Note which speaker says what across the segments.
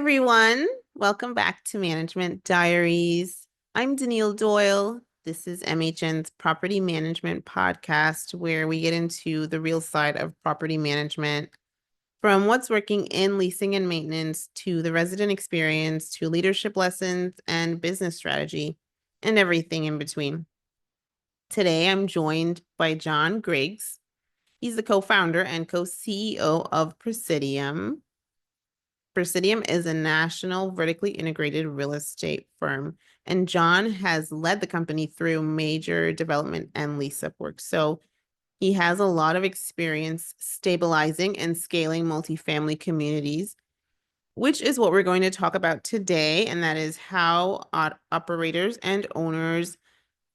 Speaker 1: everyone. Welcome back to Management Diaries. I'm Denile Doyle. This is MHN's Property Management Podcast, where we get into the real side of property management, from what's working in leasing and maintenance to the resident experience to leadership lessons and business strategy and everything in between. Today, I'm joined by John Griggs. He's the co-founder and co-CEO of Presidium. Presidium is a national vertically integrated real estate firm, and John has led the company through major development and lease-up work. So he has a lot of experience stabilizing and scaling multifamily communities, which is what we're going to talk about today, and that is how operators and owners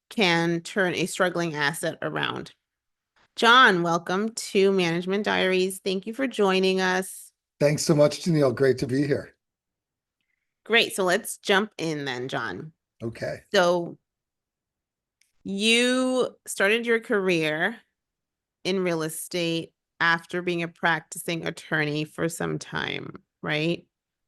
Speaker 1: can turn a struggling asset around. John, welcome to Management Diaries. Thank you for joining us.
Speaker 2: Thanks so much, Janelle. Great to be here.
Speaker 1: Great. So let's jump in then, John.
Speaker 2: Okay.
Speaker 1: So you started your career in real estate after being a practicing attorney for some time, right?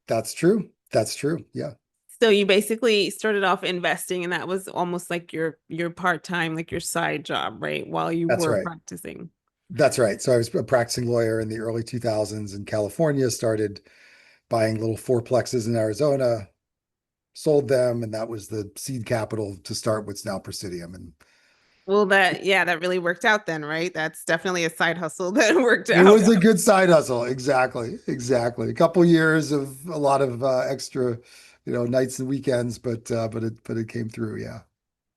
Speaker 2: That's true. That's true. Yeah.
Speaker 1: So you basically started off investing, and that was almost like your part-time, like your side job, right? While you
Speaker 2: That's
Speaker 1: were
Speaker 2: right.
Speaker 1: practicing.
Speaker 2: That's right. So I was a practicing lawyer in the early 2000s in California, started buying little fourplexes in Arizona, sold them, and that was the seed capital to start what's now Presidium. And
Speaker 1: Well, that really worked out then, right? That's definitely a side hustle that worked
Speaker 2: it
Speaker 1: out.
Speaker 2: was a good side hustle. Exactly. Exactly. A couple years of a lot of extra, nights and weekends, but it came through. Yeah.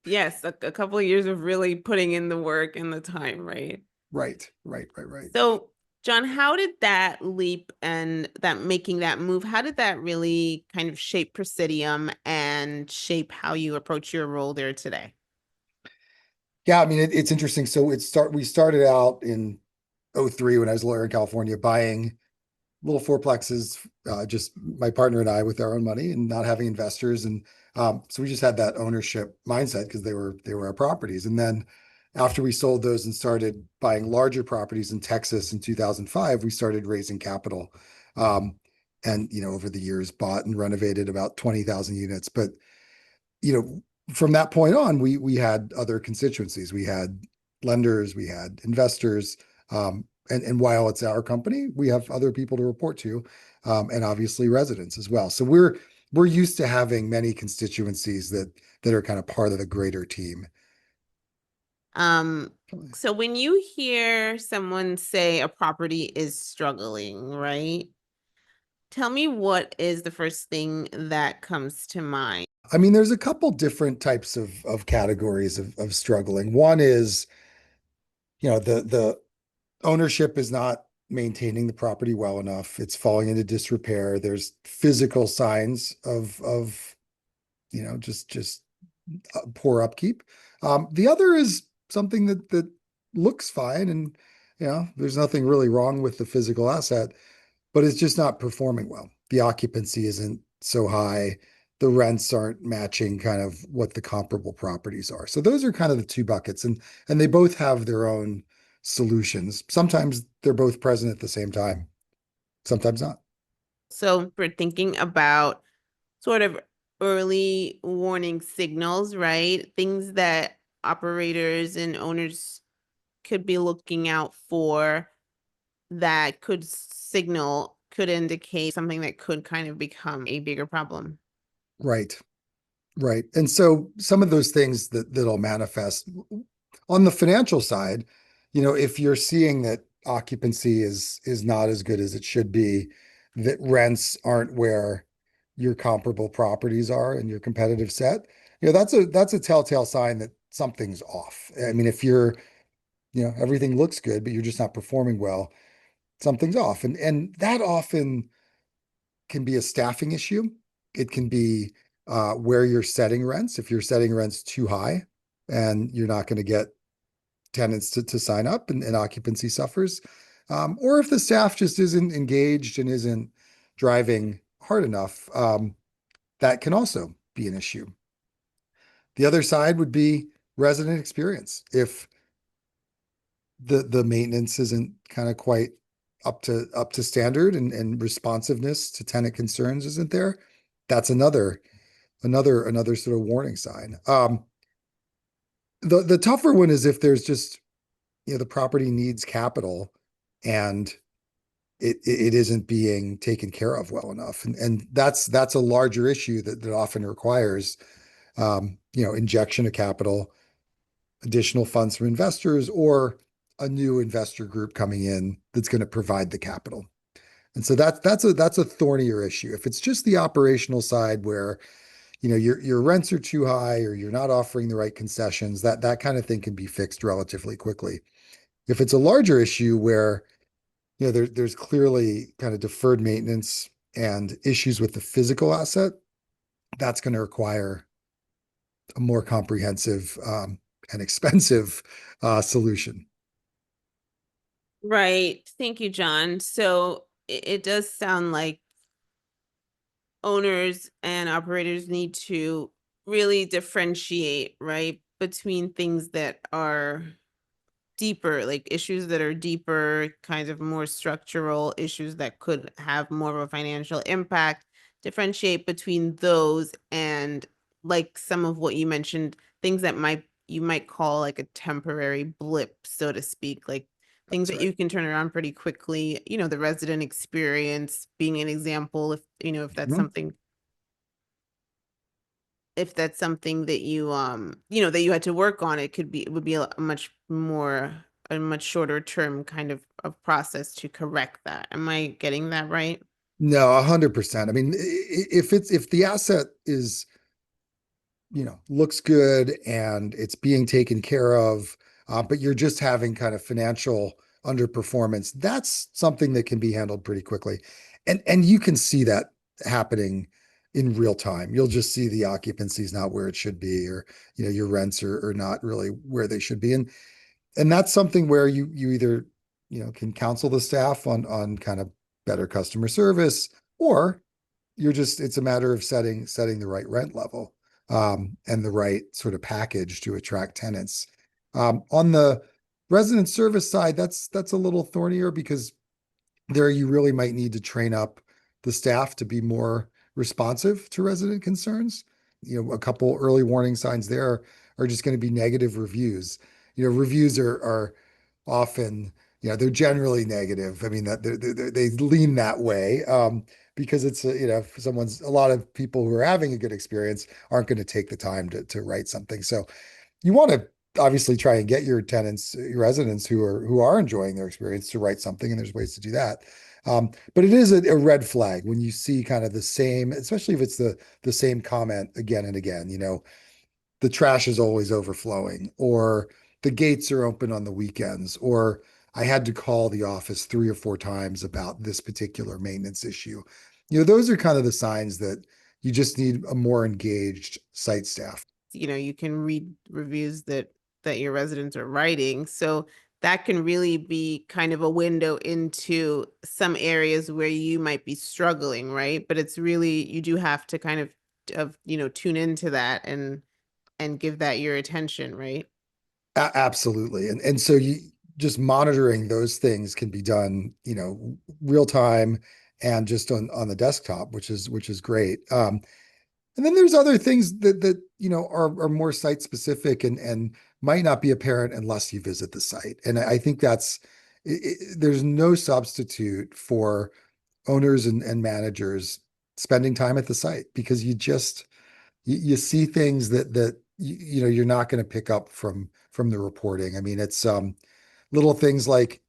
Speaker 1: Yes, a couple of years of really putting in the work and the time, right?
Speaker 2: Right. Right. Right. Right.
Speaker 1: So, John, how did that leap and that making that move, how did that really kind of shape Presidium and shape how you approach your role there today?
Speaker 2: Yeah, I mean it's interesting. So we started out in '03 when I was a lawyer in California buying little fourplexes, just my partner and I with our own money and not having investors. And so we just had that ownership mindset because they were our properties. And then after we sold those and started buying larger properties in Texas in 2005, we started raising capital. Um, and over the years bought and renovated about 20,000 units. But from that point on, we had other constituencies. We had lenders, we had investors, and while it's our company, we have other people to report to, and obviously residents as well. So we're used to having many constituencies that are kind of part of the greater team.
Speaker 1: Um, so when you hear someone say a property is struggling, right? Tell me what is the first thing that comes to mind?
Speaker 2: I mean, there's a couple different types of categories of struggling. One is, the ownership is not maintaining the property well enough. It's falling into disrepair. There's physical signs of just poor upkeep. The other is something that looks fine, and there's nothing really wrong with the physical asset, but it's just not performing well. The occupancy isn't so high. The rents aren't matching kind of what the comparable properties are. So those are kind of the two buckets, and they both have their own solutions. Sometimes they're both present at the same time, sometimes not.
Speaker 1: So we're thinking about sort of early warning signals, right? Things that operators and owners could be looking out for that could indicate something that could kind of become a bigger problem.
Speaker 2: Right, right. And so some of those things that'll manifest on the financial side, if you're seeing that occupancy is not as good as it should be, that rents aren't where your comparable properties are in your competitive set, that's a telltale sign that something's off. I mean, if everything looks good, but you're just not performing well, something's off. And that often can be a staffing issue. It can be where you're setting rents. If you're setting rents too high and you're not going to get tenants to sign up, and occupancy suffers, or if the staff just isn't engaged and isn't driving hard enough, that can also be an issue. The other side would be resident experience. If the maintenance isn't kind of quite up to standard and responsiveness to tenant concerns isn't there, that's another sort of warning sign. The tougher one is if there's just, the property needs capital and it isn't being taken care of well enough. And that's a larger issue that often requires injection of capital, additional funds from investors, or a new investor group coming in that's going to provide the capital. And so that's a thornier issue. If it's just the operational side where your rents are too high or you're not offering the right concessions, that kind of thing can be fixed relatively quickly. If it's a larger issue where there's clearly kind of deferred maintenance and issues with the physical asset, that's going to require a more comprehensive and expensive solution.
Speaker 1: Right. Thank you, John. So it does sound like owners and operators need to really differentiate, right, between things that are deeper, like issues that are deeper, kind of more structural issues that could have more of a financial impact, differentiate between those and like some of what you mentioned, things that you might call like a temporary blip, so to speak, like things
Speaker 2: That's
Speaker 1: that
Speaker 2: right.
Speaker 1: you can turn around pretty quickly, the resident experience being an example, if that's
Speaker 2: Mhm.
Speaker 1: something, that that you had to work on, it would be a much shorter term kind of process to correct that. Am I getting that right?
Speaker 2: No, 100%. I mean, if the asset is looks good and it's being taken care of, but you're just having kind of financial underperformance, that's something that can be handled pretty quickly. And you can see that happening in real time. You'll just see the occupancy is not where it should be, or your rents are not really where they should be. And that's something where you either can counsel the staff on kind of better customer service, or it's a matter of setting the right rent level and the right sort of package to attract tenants. On the resident service side, that's a little thornier because there you really might need to train up the staff to be more responsive to resident concerns. A couple early warning signs there are just going to be negative reviews. Reviews are often, they're generally negative. I mean, that they lean that way because it's, a lot of people who are having a good experience aren't going to take the time to write something. So you want to obviously try and get your tenants, your residents who are enjoying their experience to write something, and there's ways to do that. But it is a red flag when you see kind of the same, especially if it's the same comment again and again. The trash is always overflowing, or the gates are open on the weekends, or I had to call the office 3 or 4 times about this particular maintenance issue. Those are kind of the signs that you just need a more engaged site staff.
Speaker 1: You can read reviews that your residents are writing, so that can really be kind of a window into some areas where you might be struggling, right? But it's really, you do have to kind of tune into that and give that your attention, right?
Speaker 2: Absolutely. And so you just monitoring those things can be done, real time and just on the desktop, which is great. And then there's other things that are more site specific and might not be apparent unless you visit the site. And I think there's no substitute for owners and managers spending time at the site, because you see things that you're not going to pick up from the reporting. I mean, it's little things like,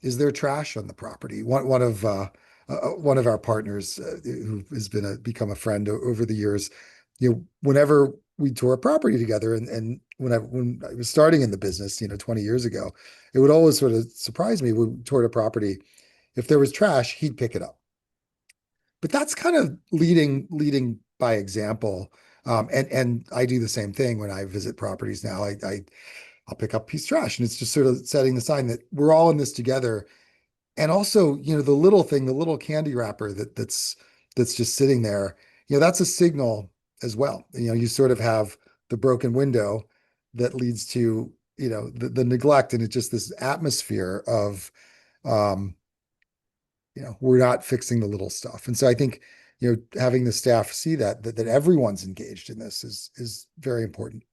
Speaker 2: is there trash on the property? One of our partners who has become a friend over the years, whenever we tour a property together, and when I was starting in the business, 20 years ago, it would always sort of surprise me when we toured a property. If there was trash, he'd pick it up. But that's kind of leading by example. And I do the same thing when I visit properties now. I'll pick up a piece of trash, and it's just sort of setting the sign that we're all in this together. And also, the little thing, the little candy wrapper that's just sitting there, that's a signal as well. You sort of have the broken window that leads to, the neglect, and it's just this atmosphere of um, we're not fixing the little stuff. And so I think, having the staff see that everyone's engaged in this is very important.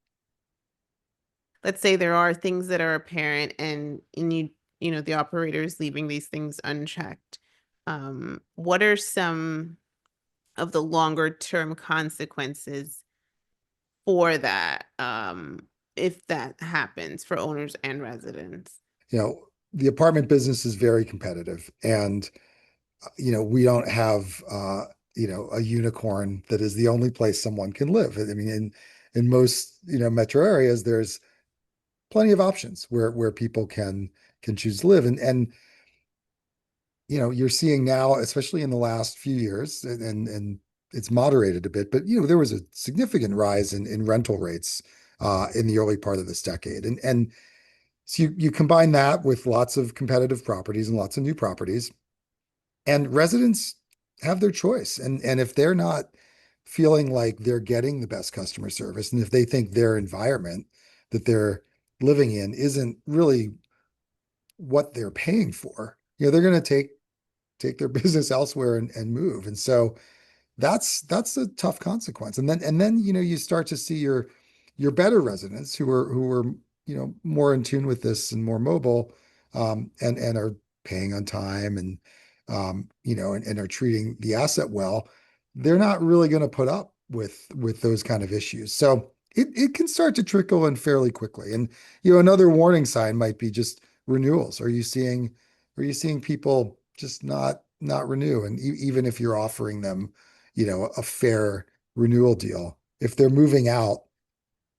Speaker 1: Let's say there are things that are apparent and the operator is leaving these things unchecked. What are some of the longer term consequences for that, if that happens for owners and residents?
Speaker 2: You know, the apartment business is very competitive, and we don't have a unicorn that is the only place someone can live. I mean, in most metro areas, there's plenty of options where people can choose to live, and you're seeing now, especially in the last few years, and it's moderated a bit, but there was a significant rise in rental rates in the early part of this decade, and so you combine that with lots of competitive properties and lots of new properties, and residents have their choice. And if they're not feeling like they're getting the best customer service, and if they think their environment that they're living in isn't really what they're paying for, they're going to take their business elsewhere and move. And so that's a tough consequence. And then you start to see your better residents who are more in tune with this and more mobile, and are paying on time, and and are treating the asset well. They're not really going to put up with those kind of issues. So it can start to trickle in fairly quickly. And another warning sign might be just renewals. Are you seeing people just not renew? And even if you're offering them a fair renewal deal, if they're moving out,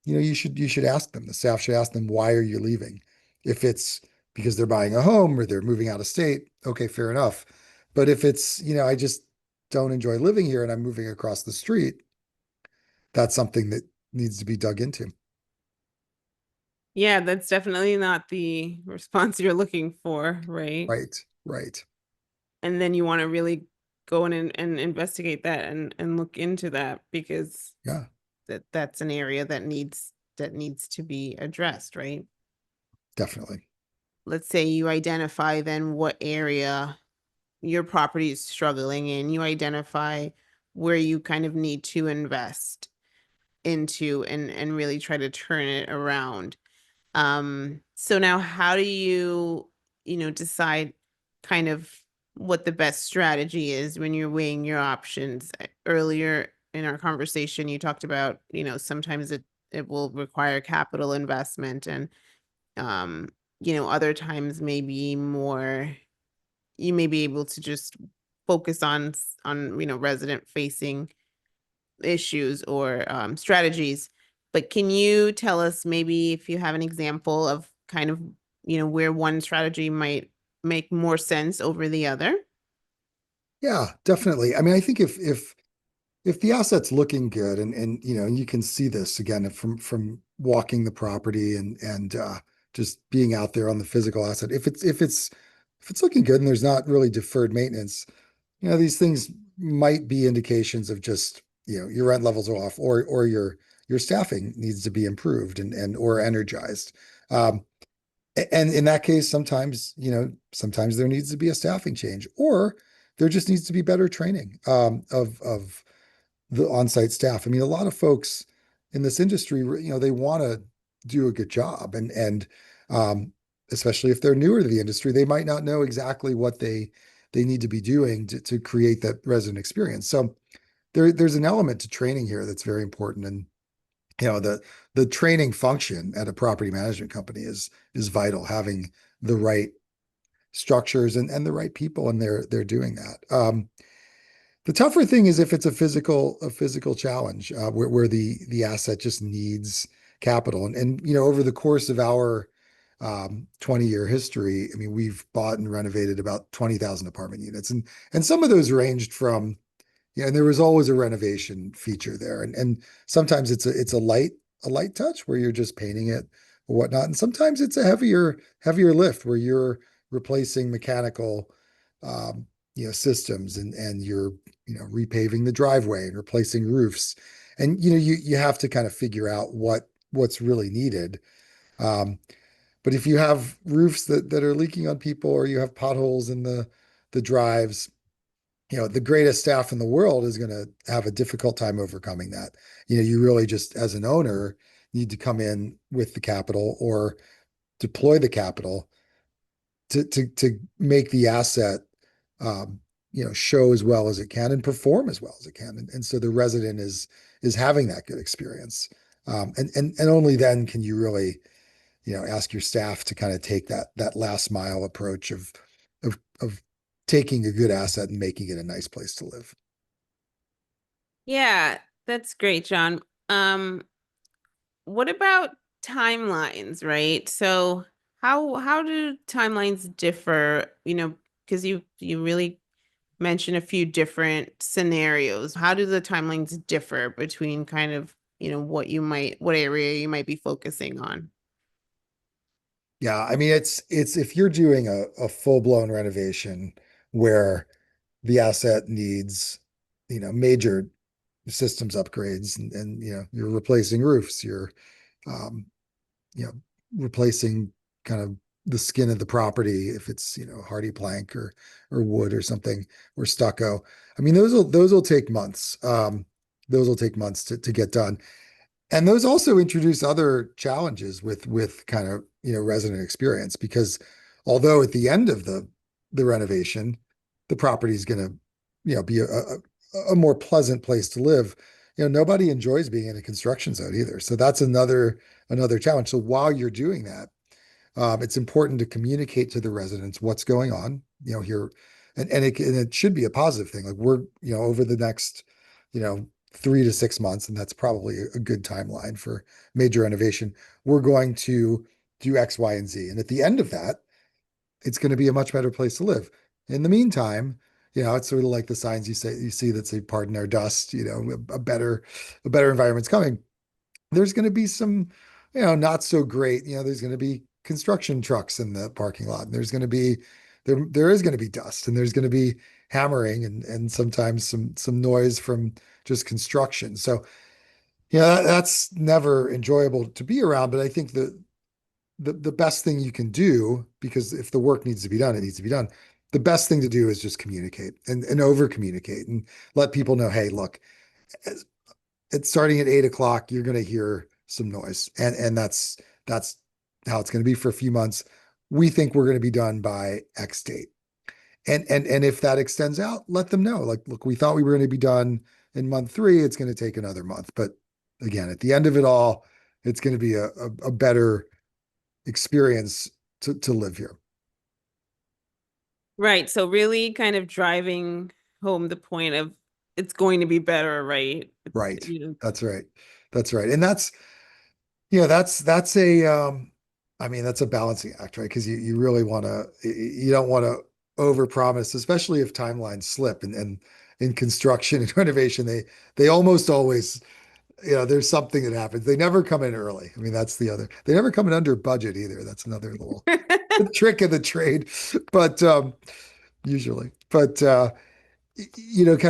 Speaker 2: you should ask them. The staff should ask them, why are you leaving? If it's because they're buying a home or they're moving out of state, okay, fair enough. But if it's, I just don't enjoy living here and I'm moving across the street, that's something that needs to be dug into.
Speaker 1: Yeah, that's definitely not the response you're looking for, right?
Speaker 2: Right, right.
Speaker 1: And then you want to really go in and investigate that and look into that because
Speaker 2: Yeah,
Speaker 1: that's an area that needs to be addressed, right?
Speaker 2: definitely.
Speaker 1: Let's say you identify then what area your property is struggling in, you identify where you kind of need to invest into and really try to turn it around. So now how do decide kind of what the best strategy is when you're weighing your options? Earlier in our conversation, you talked about, sometimes it will require capital investment and um, other times maybe more you may be able to just focus on resident facing issues or strategies. But can you tell us maybe if you have an example of kind of, where one strategy might make more sense over the other?
Speaker 2: Yeah, definitely. I mean, I think if the asset's looking good, and you can see this again from walking the property and just being out there on the physical asset. If it's looking good and there's not really deferred maintenance, these things might be indications of just, your rent levels are off, or your staffing needs to be improved and or energized. And in that case, sometimes there needs to be a staffing change, or there just needs to be better training of the on-site staff. I mean, a lot of folks in this industry, they want to do a good job, and um, especially if they're newer to the industry, they might not know exactly what they need to be doing to create that resident experience. So there's an element to training here that's very important, and the training function at a property management company is vital. Having the right structures and the right people, and they're doing that. The tougher thing is if it's a physical challenge, where the asset just needs capital. And over the course of our 20-year history, I mean, we've bought and renovated about 20,000 apartment units, and some of those ranged from, and there was always a renovation feature there, and sometimes it's a light touch where you're just painting it or whatnot, and sometimes it's a heavier lift where you're replacing mechanical systems, and you're repaving the driveway and replacing roofs, and you have to kind of figure out what's really needed. Um, but if you have roofs that are leaking on people, or you have potholes in the drives, the greatest staff in the world is going to have a difficult time overcoming that. You really just, as an owner, need to come in with the capital or deploy the capital to make the asset um, show as well as it can and perform as well as it can. And so the resident is having that good experience. And only then can you really, ask your staff to kind of take that last mile approach of taking a good asset and making it a nice place to live.
Speaker 1: Yeah, that's great, John. Um, what about timelines, right? So how do timelines differ, because you really mentioned a few different scenarios. How do the timelines differ between kind of, what area you might be focusing on?
Speaker 2: Yeah, I mean it's if you're doing a full-blown renovation where the asset needs, major systems upgrades and you're replacing roofs, you're um, you know, replacing kind of the skin of the property if it's, hardy plank or wood or something or stucco. I mean, those will take months. Those will take months to get done. And those also introduce other challenges with kind of, resident experience because although at the end of the renovation, the property is going to, be a more pleasant place to live. Nobody enjoys being in a construction zone either. So that's another challenge. So while you're doing that, it's important to communicate to the residents what's going on, here, and it should be a positive thing. Like we're, over the next, 3 to 6 months, and that's probably a good timeline for major renovation. We're going to do X, Y, and Z. And at the end of that, it's going to be a much better place to live. In the meantime, it's sort of like the signs you see that say "Pardon our dust." A better environment's coming. There's going to be some, not so great. There's going to be construction trucks in the parking lot, and there is going to be dust, and there's going to be hammering, and sometimes some noise from just construction. So, that's never enjoyable to be around. But I think the best thing you can do, because if the work needs to be done, it needs to be done. The best thing to do is just communicate and over communicate and let people know, hey, look, it's starting at 8 o'clock, you're going to hear some noise. And that's how it's going to be for a few months. We think we're going to be done by X date. And if that extends out, let them know. Like, look, we thought we were going to be done in month 3. It's going to take another month. But again, at the end of it all, it's going to be a better experience to live here.
Speaker 1: Right. So really kind of driving home the point of it's going to be better, right?
Speaker 2: Right.
Speaker 1: You know,
Speaker 2: That's right. That's right. And that's a I mean that's a balancing act, right? Because you really want to you don't want to overpromise, especially if timelines slip and in construction and renovation, they almost always, there's something that happens. They never come in early. I mean, they never come in under budget either. That's another little trick of the trade, but usually. But kind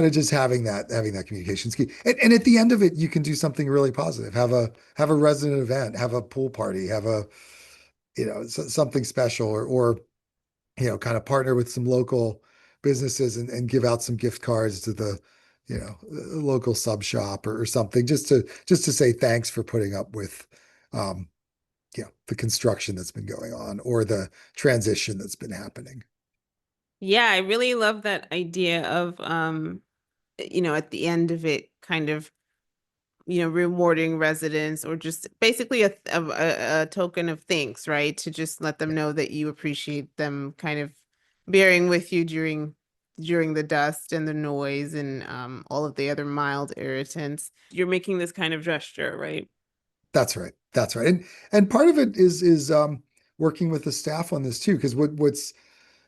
Speaker 2: of just having that communication is key. And at the end of it, you can do something really positive. Have a resident event, have a pool party, have a something special, or kind of partner with some local businesses and give out some gift cards to the local sub shop or something just to say thanks for putting up with um the construction that's been going on or the transition that's been happening.
Speaker 1: yeah, I really love that idea of at the end of it kind of rewarding residents or just basically a token of thanks, right? To just let them
Speaker 2: Yeah,
Speaker 1: know that you appreciate them kind of bearing with you during the dust and the noise and all of the other mild irritants. You're making this kind of gesture, right?
Speaker 2: that's right. That's right. And part of it is working with the staff on this too, because what's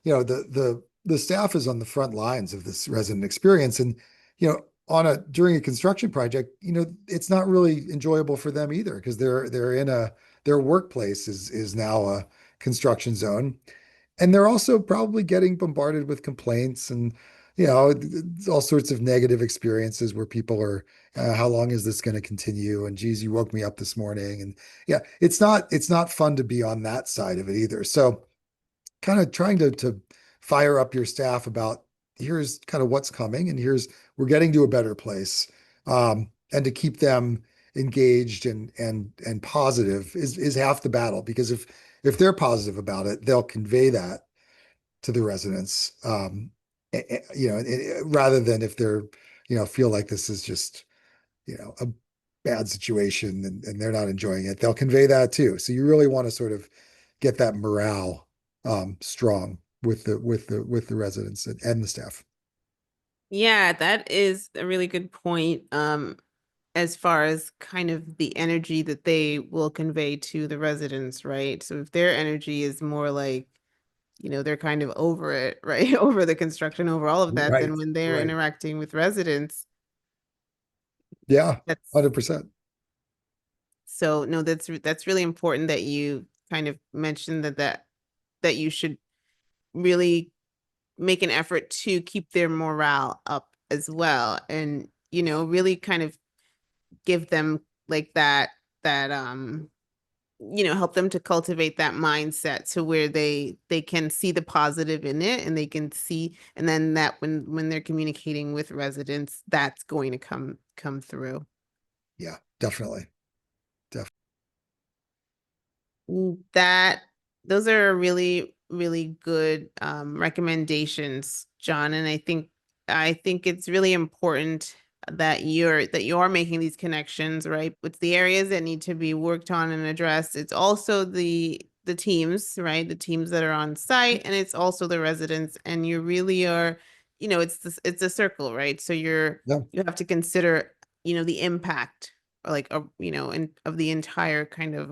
Speaker 2: the staff is on the front lines of this resident experience. And, on during a construction project, it's not really enjoyable for them either because they're in their workplace is now a construction zone. And they're also probably getting bombarded with complaints and, all sorts of negative experiences where people are, how long is this going to continue? And geez, you woke me up this morning. And yeah, it's not fun to be on that side of it either. So kind of trying to fire up your staff about here's kind of what's coming and here's we're getting to a better place. And to keep them engaged and positive is half the battle because if they're positive about it, they'll convey that to the residents. Rather than if they're, feel like this is just, a bad situation and they're not enjoying it, they'll convey that too. So you really want to sort of get that morale strong with the residents and the staff.
Speaker 1: Yeah, that is a really good point. As far as kind of the energy that they will convey to the residents, right? So if their energy is more like, they're kind of over it, right? Over the construction, over all of that, then
Speaker 2: Right,
Speaker 1: when they're
Speaker 2: right.
Speaker 1: interacting with residents,
Speaker 2: Yeah,
Speaker 1: that's
Speaker 2: 100%.
Speaker 1: so no, that's really important that you kind of mentioned that you should really make an effort to keep their morale up as well. And, really kind of give them like that help them to cultivate that mindset to where they can see the positive in it and they can see and then that when they're communicating with residents that's going to come through.
Speaker 2: Yeah, definitely. Definitely.
Speaker 1: That those are really, really good recommendations, John. And I think it's really important that you're making these connections, right? It's the areas that need to be worked on and addressed. It's also the teams, right? The teams that are on site, and it's also the residents. And you really are, it's a circle, right? So
Speaker 2: Yeah,
Speaker 1: you have to consider, the impact, or like, and of the entire kind of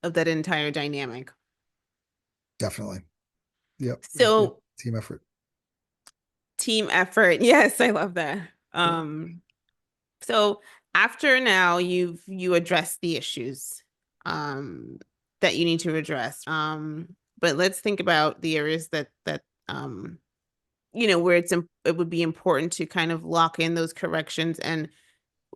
Speaker 1: that entire dynamic.
Speaker 2: definitely. Yep. Yep.
Speaker 1: So
Speaker 2: Team effort.
Speaker 1: team effort. Yes, I love that.
Speaker 2: Yeah.
Speaker 1: So after now you address the issues um that you need to address. But let's think about the areas that where it would be important to kind of lock in those corrections and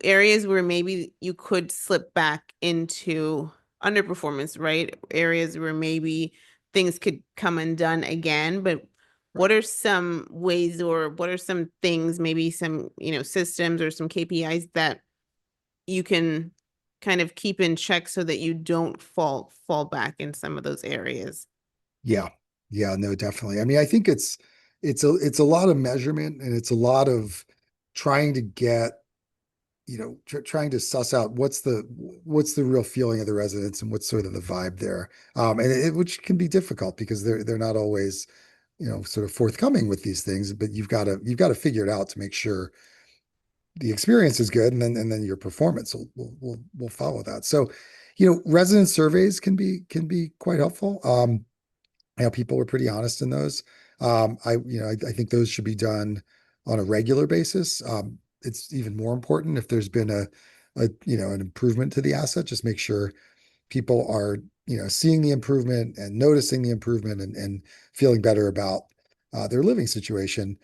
Speaker 1: areas where maybe you could slip back into underperformance, right? Areas where maybe things could come undone again, but
Speaker 2: Right.
Speaker 1: what are some ways or what are some things, maybe some, systems or some KPIs that you can kind of keep in check so that you don't fall back in some of those areas?
Speaker 2: Yeah. Yeah, no, definitely. I mean, I think it's a lot of measurement and it's a lot of trying to get, trying to suss out what's the real feeling of the residents and what's sort of the vibe there. Which can be difficult because they're not always, sort of forthcoming with these things, but you've got to figure it out to make sure the experience is good and then your performance will follow that. So, resident surveys can be quite helpful. People were pretty honest in those. I think those should be done on a regular basis. It's even more important if there's been an improvement to the asset. Just make sure people are, seeing the improvement and noticing the improvement and feeling better about their living situation,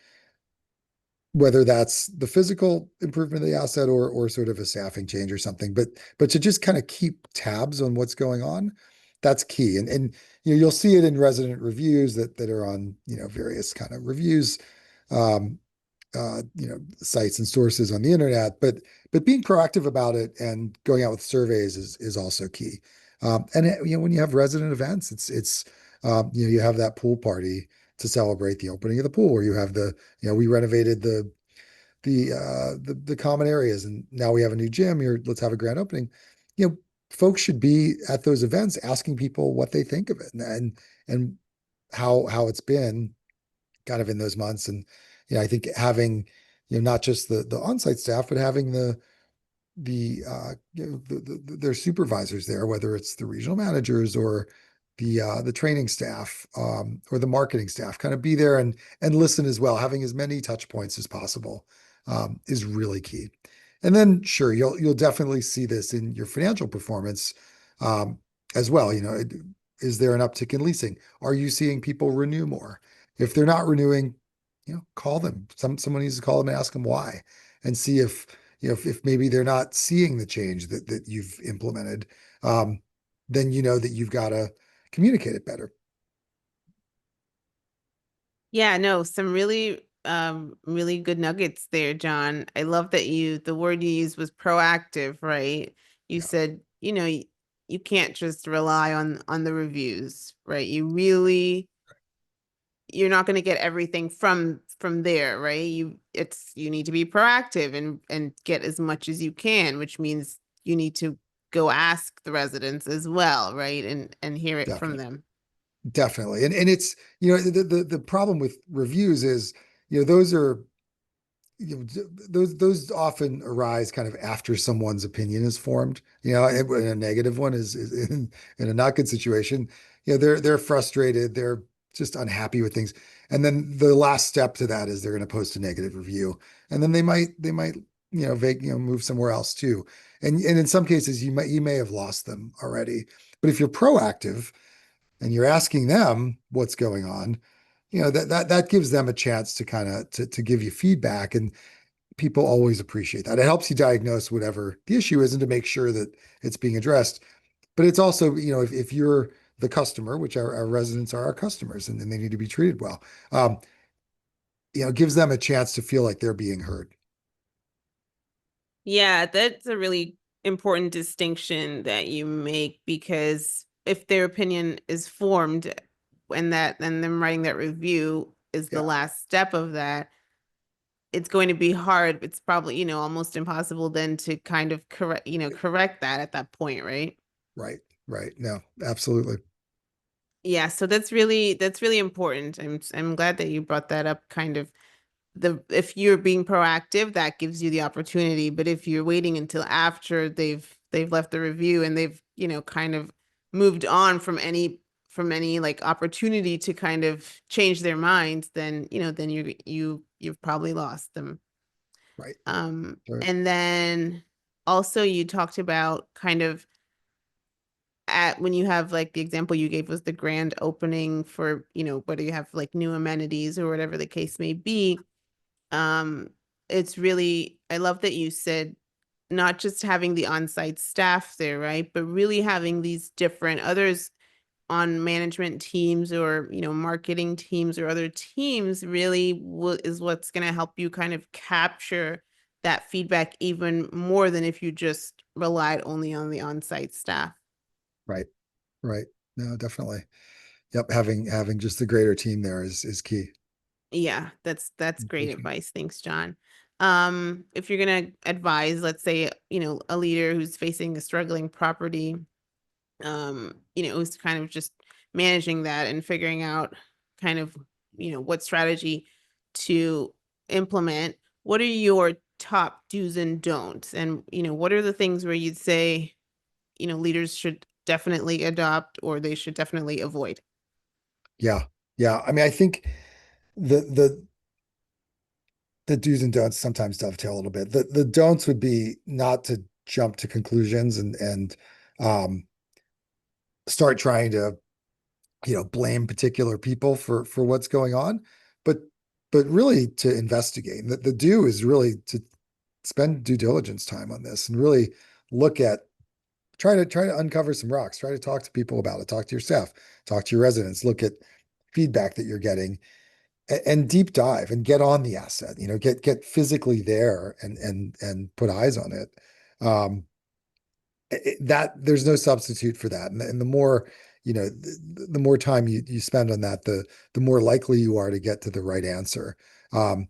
Speaker 2: whether that's the physical improvement of the asset or sort of a staffing change or something. But to just kind of keep tabs on what's going on, that's key. And you'll see it in resident reviews that are on various kind of reviews um, sites and sources on the internet. But being proactive about it and going out with surveys is also key. When you have resident events, you have that pool party to celebrate the opening of the pool, or you have we renovated the common areas and now we have a new gym here. Let's have a grand opening. You know, Folks should be at those events asking people what they think of it and how it's been kind of in those months. And I think having not just the on-site staff, but having their supervisors there, whether it's the regional managers or the training staff or the marketing staff, kind of be there and listen as well. Having as many touch points as possible is really key. And then, sure, you'll definitely see this in your financial performance um, as well. Is there an uptick in leasing? Are you seeing people renew more? If they're not renewing, call them. Someone needs to call them and ask them why, and see if maybe they're not seeing the change that you've implemented, then you know that you've got to communicate it better.
Speaker 1: Yeah, no, some really good nuggets there, John. I love that the word you used was proactive, right? You
Speaker 2: Yeah,
Speaker 1: said, you can't just rely on the reviews, right? You're not going to get everything from there, right? You need to be proactive and get as much as you can, which means you need to go ask the residents as well, right? And hear it from
Speaker 2: definitely.
Speaker 1: them.
Speaker 2: Definitely. And it's, the problem with reviews is, those are, those often arise kind of after someone's opinion is formed. And a negative one is in a not good situation. They're frustrated, they're just unhappy with things. And then the last step to that is they're going to post a negative review. And then they might, move somewhere else too. And in some cases you may have lost them already. But if you're proactive and you're asking them what's going on, that gives them a chance to kind of to give you feedback, and people always appreciate that. It helps you diagnose whatever the issue is and to make sure that it's being addressed. But it's also, if you're the customer, which our residents are our customers, and they need to be treated well, um, it gives them a chance to feel like they're being heard.
Speaker 1: Yeah, that's a really important distinction that you make because if their opinion is formed and them writing that review is the
Speaker 2: Yeah,
Speaker 1: last step of that, it's going to be hard. It's probably, almost impossible then to kind of correct that at that point, right?
Speaker 2: right, right. No, absolutely.
Speaker 1: Yeah, so that's really important. I'm glad that you brought that up kind of the if you're being proactive, that gives you the opportunity. But if you're waiting until after they've left the review and they've, kind of moved on from any like opportunity to kind of change their minds, then, then you've probably lost them.
Speaker 2: Right, right.
Speaker 1: And then also you talked about kind of at when you have like the example you gave was the grand opening for, whether you have like new amenities or whatever the case may be. um, it's really, I love that you said not just having the on-site staff there, right? But really having these different others on management teams or, marketing teams or other teams really is what's going to help you kind of capture that feedback even more than if you just relied only on the on-site staff.
Speaker 2: Right, right. No, definitely. Yep, having just the greater team there is key.
Speaker 1: Yeah, that's great
Speaker 2: Engagement.
Speaker 1: advice. Thanks, John. If you're gonna advise, let's say, a leader who's facing a struggling property, who's kind of just managing that and figuring out kind of, what strategy to implement, what are your top do's and don'ts? And, what are the things where you'd say, leaders should definitely adopt or they should definitely avoid?
Speaker 2: Yeah, yeah. I mean, I think the the the do's and don'ts sometimes dovetail a little bit. The don'ts would be not to jump to conclusions and um, start trying to blame particular people for what's going on, but really to investigate. And the do is really to spend due diligence time on this and really look at try to uncover some rocks. Try to talk to people about it. Talk to your staff. Talk to your residents. Look at feedback that you're getting and deep dive and get on the asset, get physically there and put eyes on it. Um, that there's no substitute for that. And the more, the more time you spend on that, the more likely you are to get to the right answer. Um,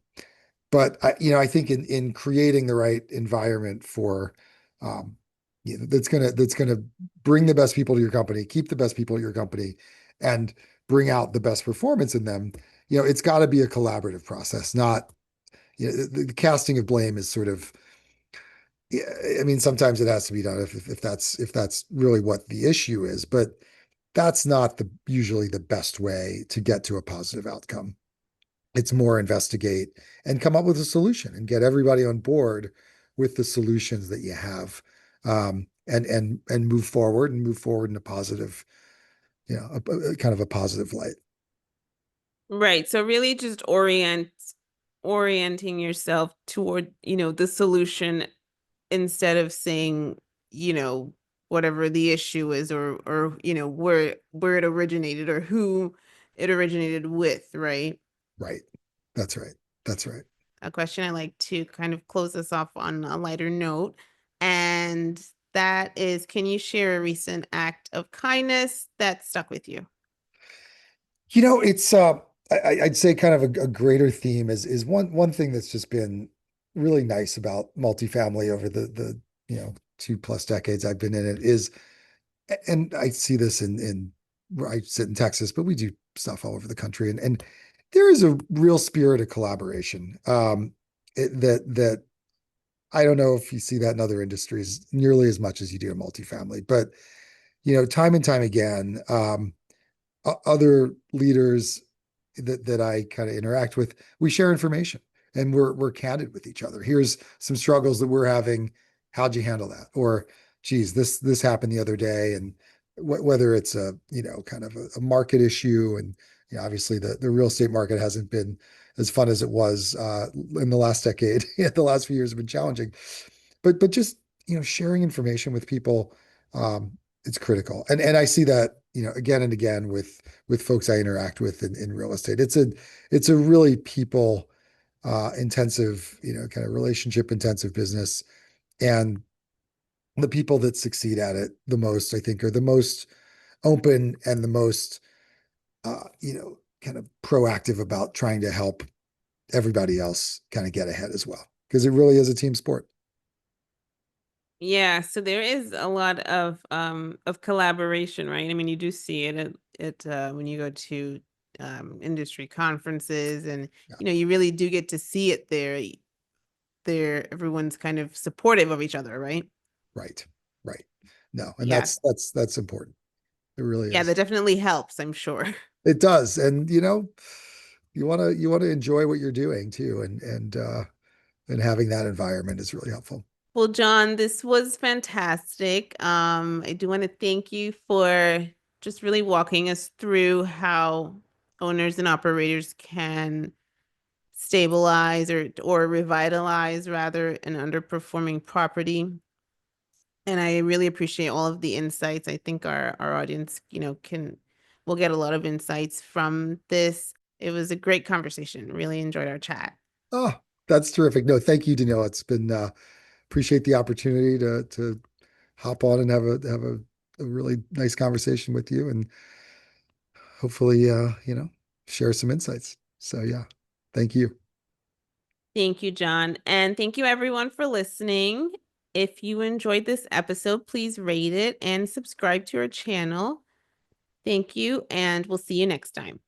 Speaker 2: but I think in creating the right environment for, um, that's gonna bring the best people to your company, keep the best people at your company, and bring out the best performance in them. It's got to be a collaborative process, not, the casting of blame is sort of, yeah, I mean, sometimes it has to be done if that's really what the issue is, but that's not the usually the best way to get to a positive outcome. It's more investigate and come up with a solution and get everybody on board with the solutions that you have, and move forward in a positive, kind of a positive light.
Speaker 1: Right. So really just orienting yourself toward, the solution instead of saying, you know, whatever the issue is or where it originated or who it originated with, right?
Speaker 2: Right. That's right. That's right.
Speaker 1: A question I like to kind of close us off on a lighter note. And that is, can you share a recent act of kindness that stuck with you?
Speaker 2: It's I'd say kind of a greater theme is one thing that's just been really nice about multifamily over the 2+ decades I've been in it is, and I see this in where I sit in Texas, but we do stuff all over the country, and there is a real spirit of collaboration. That I don't know if you see that in other industries nearly as much as you do in multifamily, but time and time again, other leaders that I kind of interact with, we share information and we're candid with each other. Here's some struggles that we're having. How'd you handle that? Or, geez, this happened the other day, and whether it's a kind of a market issue, and obviously the real estate market hasn't been as fun as it was in the last decade. The last few years have been challenging, but just sharing information with people, it's critical. And I see that again and again with folks I interact with in real estate. It's a really people intensive, kind of relationship intensive business. And the people that succeed at it the most, I think, are the most open and the most kind of proactive about trying to help everybody else kind of get ahead as well. Because it really is a team sport.
Speaker 1: Yeah, so there is a lot of collaboration, right? I mean, you do see it at when you go to industry conferences and
Speaker 2: Yeah,
Speaker 1: you really do get to see it there. There everyone's kind of supportive of each other, right?
Speaker 2: right, right. No, and
Speaker 1: Yeah.
Speaker 2: that's important. It really
Speaker 1: Yeah, that
Speaker 2: is.
Speaker 1: definitely helps, I'm sure.
Speaker 2: It does. And you want to enjoy what you're doing too. And having that environment is really helpful.
Speaker 1: Well, John, this was fantastic. I do want to thank you for just really walking us through how owners and operators can stabilize or revitalize rather an underperforming property. And I really appreciate all of the insights. I think our audience, can will get a lot of insights from this. It was a great conversation. Really enjoyed our chat.
Speaker 2: Oh, that's terrific. No, thank you, Danielle. It's been appreciate the opportunity to hop on and have a really nice conversation with you, and hopefully share some insights. So yeah, thank you.
Speaker 1: Thank you, John. And thank you everyone for listening. If you enjoyed this episode, please rate it and subscribe to our channel. Thank you, and we'll see you next time.